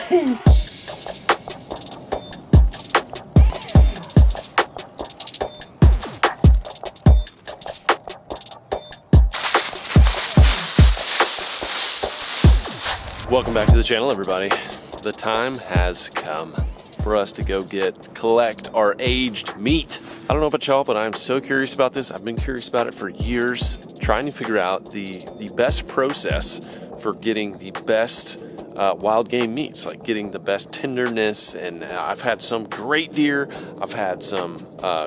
Welcome back to the channel, everybody. The time has come for us to go collect our aged meat. I don't know about y'all, but I'm so curious about this. I've been curious about it for years, trying to figure out the best process for getting the best wild game meats, like getting the best tenderness. And I've had some great deer, I've had some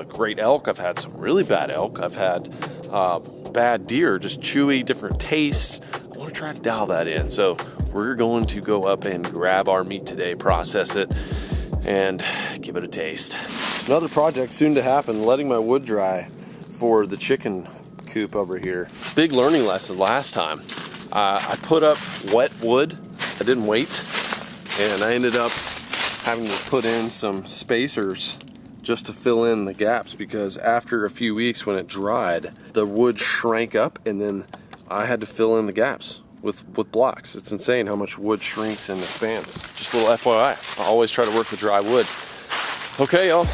great elk, I've had some really bad elk, I've had bad deer, just chewy, different tastes. I want to try to dial that in. So we're going to go up and grab our meat today, process it, and give it a taste. Another project soon to happen, letting my wood dry for the chicken coop over here. Big learning lesson last time. I put up wet wood, I didn't wait, and I ended up having to put in some spacers just to fill in the gaps, because after a few weeks when it dried, the wood shrank up and then I had to fill in the gaps with blocks. It's insane how much wood shrinks and expands. Just a little FYI, I always try to work with dry wood. Okay, y'all,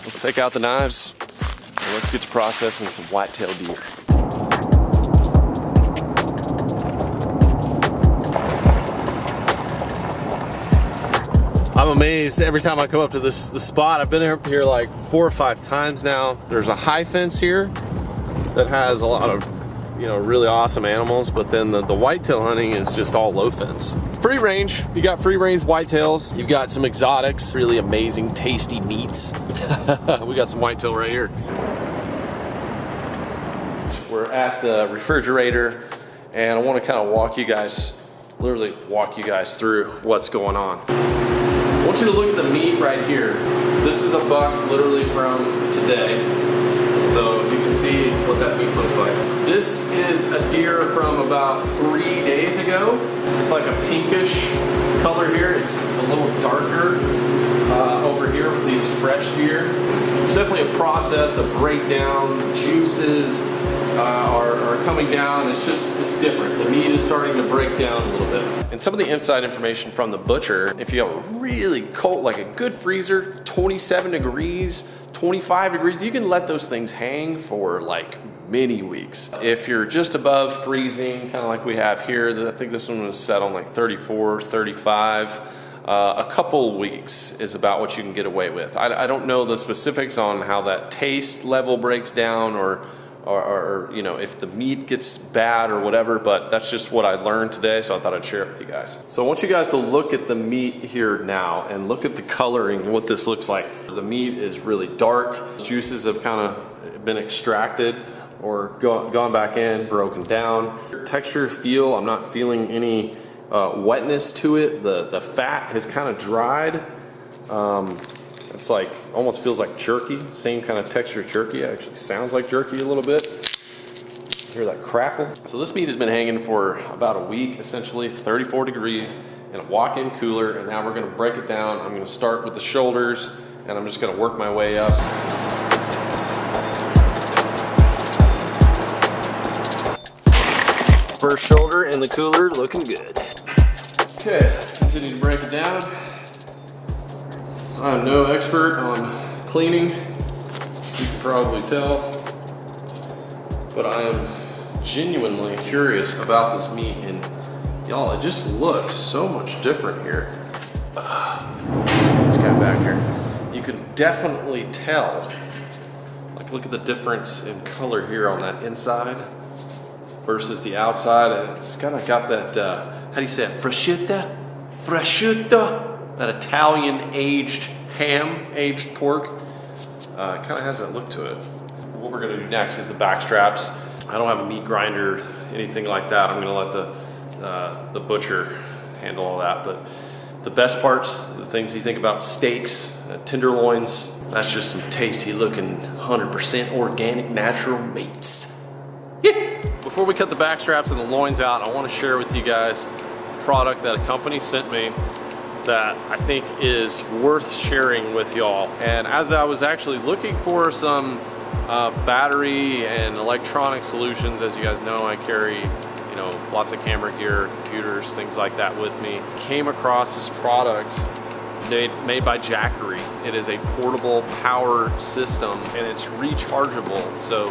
let's take out the knives and let's get to processing some whitetail deer. I'm amazed every time I come up to the spot. I've been here like 4 or 5 times now. There's a high fence here that has a lot of, you know, really awesome animals, but then the whitetail hunting is just all low fence. Free range, you got free range whitetails, you've got some exotics, really amazing, tasty meats. We got some whitetail right here. We're at the refrigerator, and I want to kind of literally walk you guys through what's going on. I want you to look at the meat right here. This is a buck literally from today. So you can see what that meat looks like. This is a deer from about 3 days ago. It's like a pinkish color here. It's a little darker over here with these fresh deer. There's definitely a process of breakdown. Juices are coming down. It's different. The meat is starting to break down a little bit. And some of the inside information from the butcher, if you have a really cold, like a good freezer, 27 degrees, 25 degrees, you can let those things hang for like many weeks. If you're just above freezing, kind of like we have here, I think this one was set on like 34, 35. A couple weeks is about what you can get away with. I don't know the specifics on how that taste level breaks down or you know, if the meat gets bad or whatever, but that's just what I learned today, so I thought I'd share it with you guys. So I want you guys to look at the meat here now and look at the coloring, what this looks like. The meat is really dark. Juices have kind of been extracted or gone back in, broken down. Texture, feel, I'm not feeling any wetness to it. The fat has kind of dried. It's like, almost feels like jerky, same kind of texture jerky. It actually sounds like jerky a little bit. Hear that crackle? So this meat has been hanging for about a week, essentially, 34 degrees in a walk-in cooler, and now we're gonna break it down. I'm gonna start with the shoulders, and I'm just gonna work my way up. First shoulder in the cooler, looking good. Okay, let's continue to break it down. I'm no expert on cleaning, you can probably tell, but I am genuinely curious about this meat, and y'all, it just looks so much different here. Let's get this guy back here. You can definitely tell, like, look at the difference in color here on that inside versus the outside, and it's kind of got that, how do you say it, prosciutto? That Italian aged ham, aged pork. It kind of has that look to it. What we're gonna do next is the back straps. I don't have a meat grinder, anything like that. I'm gonna let the butcher handle all that. But the best parts, the things you think about, steaks, tenderloins, that's just some tasty looking 100% organic natural meats. Yeah. Before we cut the back straps and the loins out, I wanna share with you guys a product that a company sent me that I think is worth sharing with y'all. And as I was actually looking for some battery and electronic solutions, as you guys know, I carry know, lots of camera gear, computers, things like that with me. Came across this product made by Jackery. It is a portable power system and it's rechargeable. So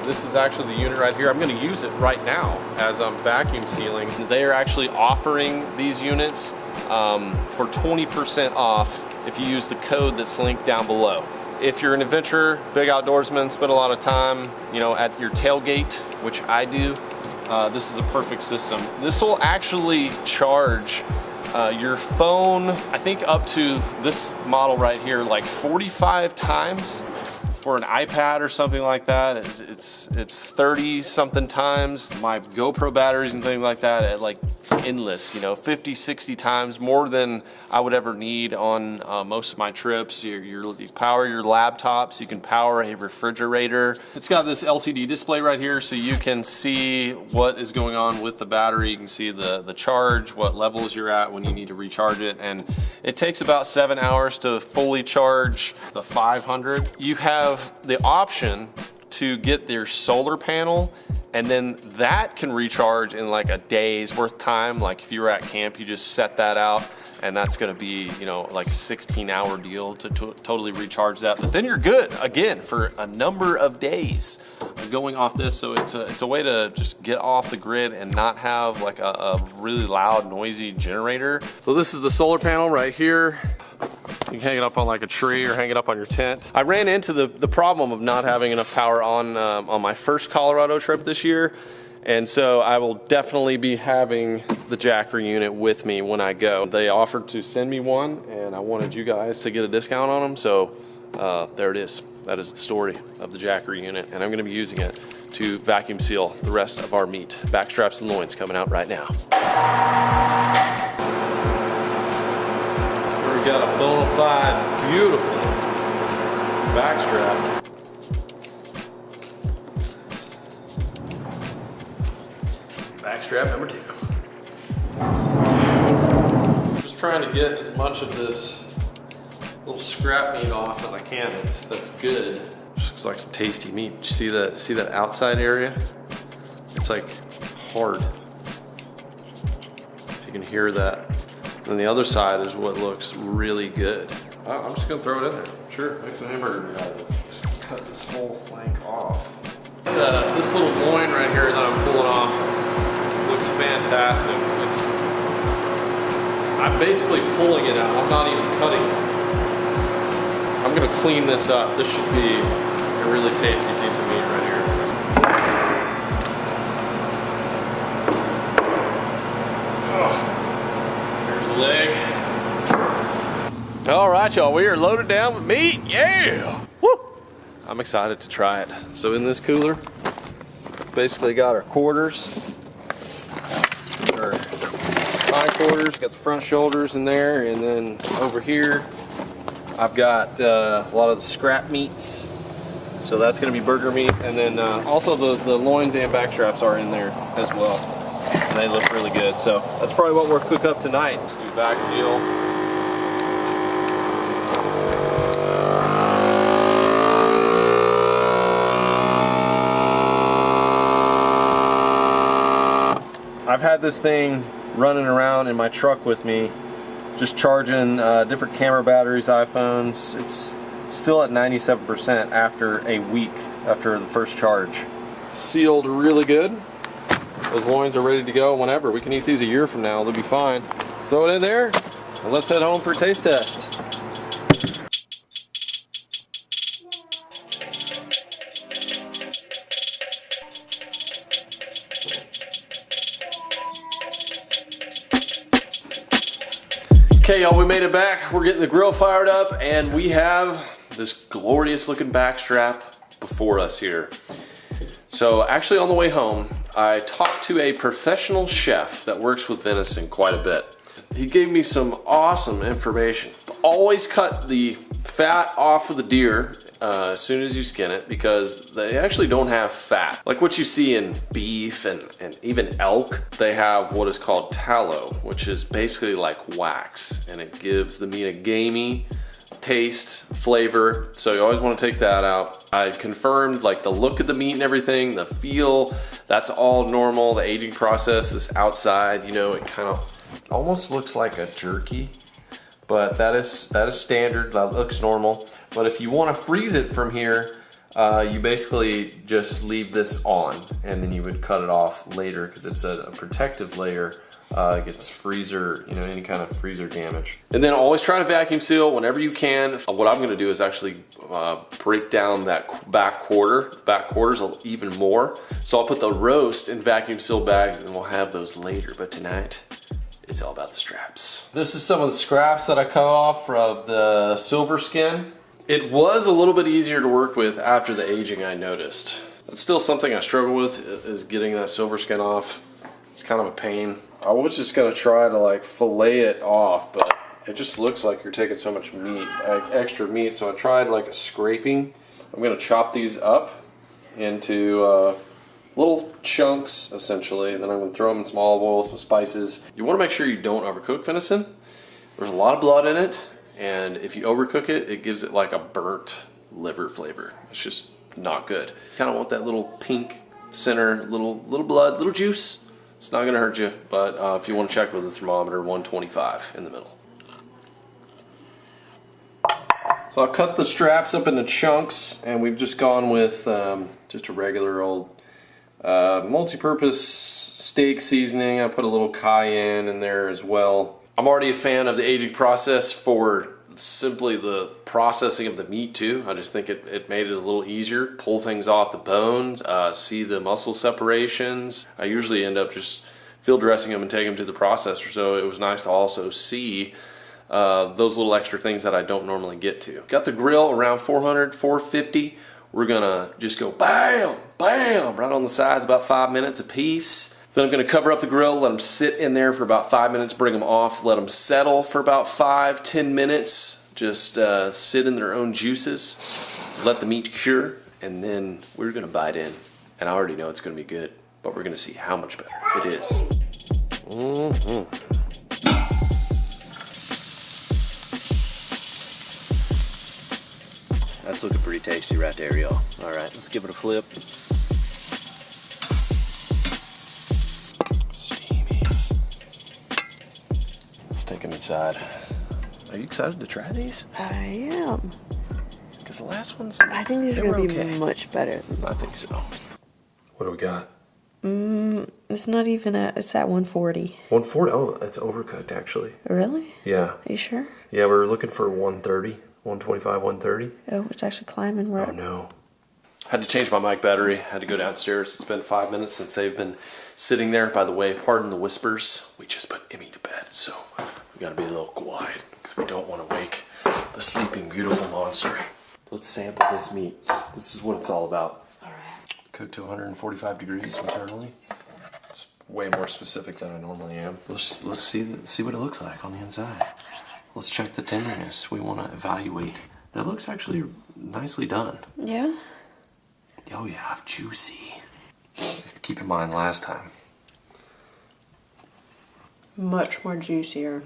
this is actually the unit right here. I'm going to use it right now as I'm vacuum sealing. They are actually offering these units for 20% off if you use the code that's linked down below. If you're an adventurer, big outdoorsman, spend a lot of time, you know, at your tailgate, which I do, this is a perfect system. This will actually charge your phone, I think up to this model right here, like 45 times. For an iPad or something like that, it's 30 something times. My GoPro batteries and things like that at like endless, you know, 50, 60 times more than I would ever need on most of my trips. You power your laptops, you can power a refrigerator. It's got this LCD display right here so you can see what is going on with the battery. You can see the charge, what levels you're at when you need to recharge it, and it takes about 7 hours to fully charge the 500. You have the option to get their solar panel, and then that can recharge in like a day's worth of time. Like if you were at camp, you just set that out, and that's going to be, you know, like a 16-hour deal to totally recharge that. But then you're good again for a number of days going off this. So it's a way to just get off the grid and not have like a really loud, noisy generator. So this is the solar panel right here. You can hang it up on like a tree or hang it up on your tent. I ran into the problem of not having enough power on my first Colorado trip this year. And so I will definitely be having the Jackery unit with me when I go. They offered to send me one, and I wanted you guys to get a discount on them. So there it is. That is the story of the Jackery unit. And I'm gonna be using it to vacuum seal the rest of our meat. Backstraps and loins coming out right now. We got a bona fide, beautiful backstrap. Backstrap number 2. Just trying to get as much of this little scrap meat off as I can. That's good. Just looks like some tasty meat. Did you see that outside area? It's like hard. If you can hear that. And the other side is what looks really good. I'm just gonna throw it in there. Sure, make some hamburger out of it. Just cut this whole flank off. This little loin right here that I'm pulling off looks fantastic. I'm basically pulling it out. I'm not even cutting it. I'm gonna clean this up. This should be a really tasty piece of meat right here. Leg. All right, y'all, we are loaded down with meat. Yeah! Woo! I'm excited to try it. So in this cooler, basically got our quarters, our hindquarters, got the front shoulders in there, and then over here, I've got a lot of the scrap meats. So that's gonna be burger meat, and then also the loins and backstraps are in there as well. And they look really good. So that's probably what we'll cook up tonight. Let's do back seal. I've had this thing running around in my truck with me, just charging different camera batteries, iPhones. It's still at 97% after a week after the first charge. Sealed really good. Those loins are ready to go whenever. We can eat these a year from now. They'll be fine. Throw it in there, and let's head home for a taste test. Okay, y'all, we made it back. We're getting the grill fired up, and we have this glorious looking backstrap before us here. So actually on the way home, I talked to a professional chef that works with venison quite a bit. He gave me some awesome information. Always cut the fat off of the deer as soon as you skin it, because they actually don't have fat. Like what you see in beef and even elk, they have what is called tallow, which is basically like wax, and it gives the meat a gamey taste, flavor, so you always want to take that out. I confirmed like the look of the meat and everything, the feel, That's all normal, the aging process. This outside, you know, it kind of almost looks like a jerky, but that is standard, that looks normal. But if you want to freeze it from here, you basically just leave this on, and then you would cut it off later because it's a protective layer against freezer, you know, any kind of freezer damage. And then always try to vacuum seal whenever you can. What I'm going to do is actually break down that back quarters even more. So I'll put the roast in vacuum seal bags, and we'll have those later. But tonight, it's all about the straps. This is some of the scraps that I cut off of the silver skin. It was a little bit easier to work with after the aging, I noticed. It's still something I struggle with, is getting that silver skin off. It's kind of a pain. I was just gonna try to like fillet it off, but it just looks like you're taking so much meat, extra meat. So I tried like a scraping. I'm gonna chop these up into little chunks, essentially, and then I'm gonna throw them in some olive oil, some spices. You wanna make sure you don't overcook venison. There's a lot of blood in it, and if you overcook it, it gives it like a burnt liver flavor. It's just not good. Kind of want that little pink center, little blood, little juice. It's not gonna hurt you, but if you want to check with the thermometer, 125 in the middle. So I'll cut the straps up into chunks, and we've just gone with just a regular old multi-purpose steak seasoning. I put a little cayenne in there as well. I'm already a fan of the aging process for simply the processing of the meat too. I just think it made it a little easier. Pull things off the bones, see the muscle separations. I usually end up just field dressing them and take them to the processor, so it was nice to also see those little extra things that I don't normally get to. Got the grill around 400, 450. We're gonna just go bam, bam, right on the sides, about 5 minutes a piece. Then I'm gonna cover up the grill, let them sit in there for about 5 minutes, bring them off, let them settle for about 5-10 minutes. Just sit in their own juices, let the meat cure, and then we're gonna bite in. And I already know it's gonna be good, but we're gonna see how much better it is. That's looking pretty tasty right there, y'all. All right, let's give it a flip. Steamies. Let's take them inside. Are you excited to try these? I am. Because the last ones, I think these are going to be okay. much better than I think so. What do we got? It's not even it's at 140. 140? Oh, it's overcooked actually. Really? Yeah. Are you sure? Yeah, we were looking for 130, 125, 130. Oh, it's actually climbing right. Oh no. Had to change my mic battery. Had to go downstairs. It's been 5 minutes since they've been sitting there. By the way, pardon the whispers. We just put Emmy to bed, so we gotta be a little quiet because we don't want to wake the sleeping beautiful monster. Let's sample this meat. This is what it's all about. All right. Cooked to 145 degrees internally. It's way more specific than I normally am. Let's see what it looks like on the inside. Let's check the tenderness. We want to evaluate. That looks actually nicely done. Yeah? Oh yeah, juicy. Keep in mind last time. Much more juicier.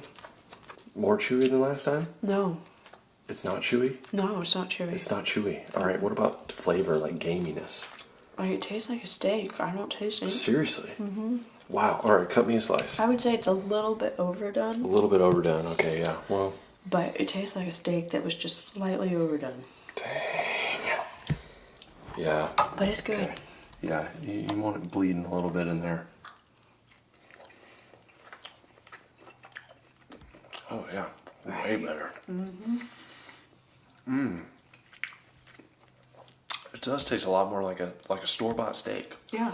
More chewy than last time? No. It's not chewy? No, it's not chewy. It's not chewy. Alright, what about flavor, like gaminess? Like, it tastes like a steak. I don't taste it. Seriously? Mm-hmm. Wow. Alright, cut me a slice. I would say it's a little bit overdone. A little bit overdone. Okay, yeah. Well. But it tastes like a steak that was just slightly overdone. Dang. Yeah. But it's good. Okay. Yeah, you want it bleeding a little bit in there. Oh yeah, way better. It does taste a lot more like a store-bought steak. Yeah.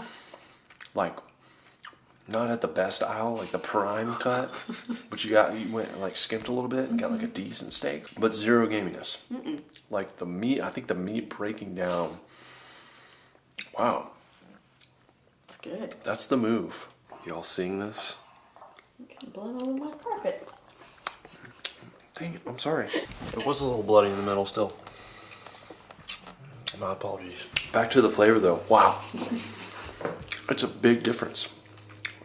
Like, not at the best aisle, like the prime cut, but you went like skimped a little bit and got like a decent steak, but zero gaminess. Like the meat, I think the meat breaking down. Wow. It's good. That's the move. Y'all seeing this? Blood all over my carpet. Dang it, I'm sorry. It was a little bloody in the middle still. My apologies. Back to the flavor though. Wow. It's a big difference.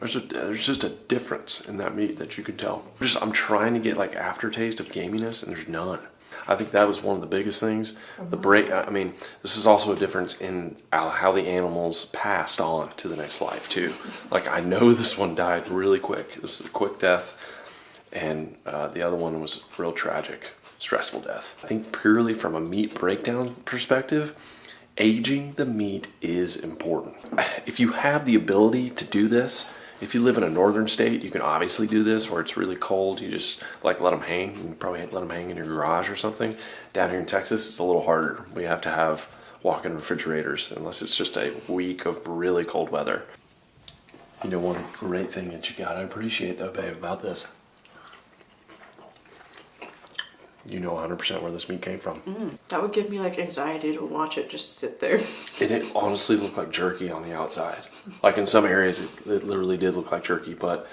There's just a difference in that meat that you can tell. I'm trying to get like aftertaste of gaminess and there's none. I think that was one of the biggest things. The break, I mean, this is also a difference in how the animals passed on to the next life too. Like I know this one died really quick. This is a quick death, and the other one was real tragic, stressful death. I think purely from a meat breakdown perspective, aging the meat is important. If you have the ability to do this, if you live in a northern state, you can obviously do this where it's really cold. You just like let them hang. You can probably let them hang in your garage or something. Down here in Texas, it's a little harder. We have to have walk-in refrigerators unless it's just a week of really cold weather. You know, one great thing that you gotta appreciate though, babe, about this. You know 100% where this meat came from. That would give me like anxiety to watch it just sit there. And it honestly looked like jerky on the outside. Like in some areas, it literally did look like jerky, but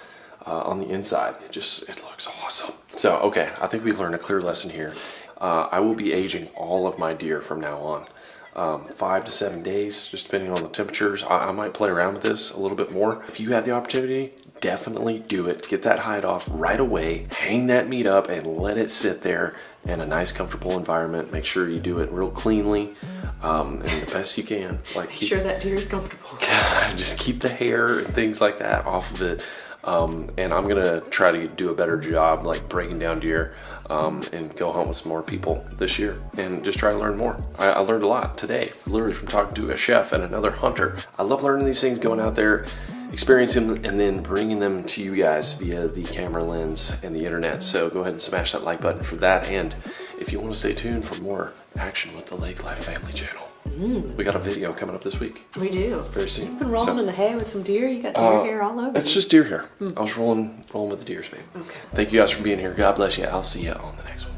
on the inside, it looks awesome. So, okay, I think we've learned a clear lesson here. I will be aging all of my deer from now on. 5 to 7 days, just depending on the temperatures. I might play around with this a little bit more. If you have the opportunity, definitely do it. Get that hide off right away. Hang that meat up and let it sit there in a nice, comfortable environment. Make sure you do it real cleanly and the best you can. Like Make sure that deer is comfortable. just keep the hair and things like that off of it. And I'm gonna try to do a better job like breaking down deer and go hunt with some more people this year and just try to learn more. I learned a lot today, literally from talking to a chef and another hunter. I love learning these things, going out there, experiencing them, and then bringing them to you guys via the camera lens and the internet. So go ahead and smash that like button for that. And if you want to stay tuned for more action with the Lake Life Family channel, we got a video coming up this week. We do. Very soon. You've been rolling in the hay with some deer. You got deer hair all over. It's just deer hair. I was rolling with the deers, babe. Okay. Thank you guys for being here. God bless you. I'll see you on the next one.